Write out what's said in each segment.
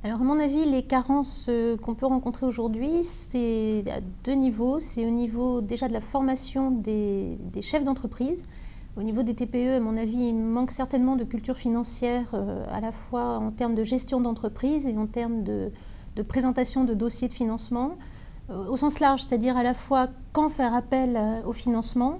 Alors à mon avis, les carences qu'on peut rencontrer aujourd'hui, c'est à deux niveaux. C'est au niveau déjà de la formation des chefs d'entreprise. Au niveau des TPE, à mon avis, il manque certainement de culture financière, à la fois en termes de gestion d'entreprise et en termes de présentation de dossiers de financement, au sens large, c'est-à-dire à la fois quand faire appel au financement,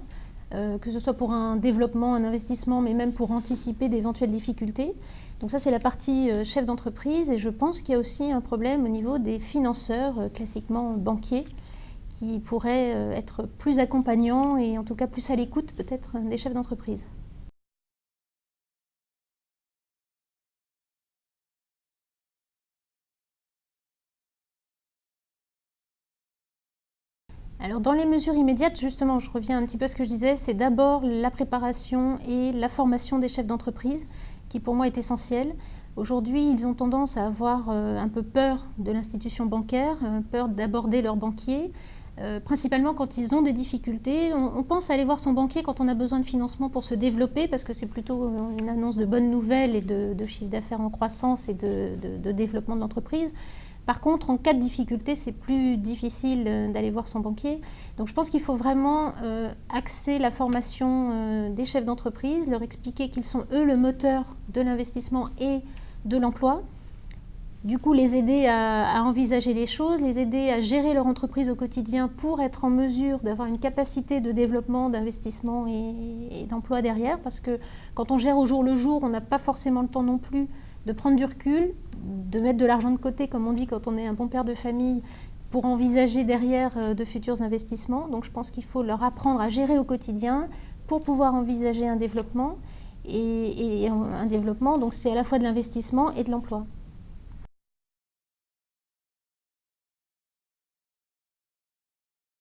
que ce soit pour un développement, un investissement, mais même pour anticiper d'éventuelles difficultés. Donc ça, c'est la partie chef d'entreprise, et je pense qu'il y a aussi un problème au niveau des financeurs, classiquement banquiers, qui pourraient être plus accompagnants et en tout cas plus à l'écoute peut-être des chefs d'entreprise. Alors dans les mesures immédiates, justement, je reviens un petit peu à ce que je disais, c'est d'abord la préparation et la formation des chefs d'entreprise qui pour moi est essentielle. Aujourd'hui, ils ont tendance à avoir un peu peur de l'institution bancaire, peur d'aborder leurs banquiers, principalement quand ils ont des difficultés. On pense aller voir son banquier quand on a besoin de financement pour se développer, parce que c'est plutôt une annonce de bonnes nouvelles et de chiffre d'affaires en croissance et de développement de l'entreprise. Par contre, en cas de difficulté, c'est plus difficile d'aller voir son banquier. Donc je pense qu'il faut vraiment axer la formation des chefs d'entreprise, leur expliquer qu'ils sont eux le moteur de l'investissement et de l'emploi. Du coup, les aider à envisager les choses, les aider à gérer leur entreprise au quotidien pour être en mesure d'avoir une capacité de développement, d'investissement et d'emploi derrière. Parce que quand on gère au jour le jour, on n'a pas forcément le temps non plus de prendre du recul, de mettre de l'argent de côté, comme on dit quand on est un bon père de famille, pour envisager derrière de futurs investissements. Donc je pense qu'il faut leur apprendre à gérer au quotidien pour pouvoir envisager un développement. Et un développement, donc c'est à la fois de l'investissement et de l'emploi.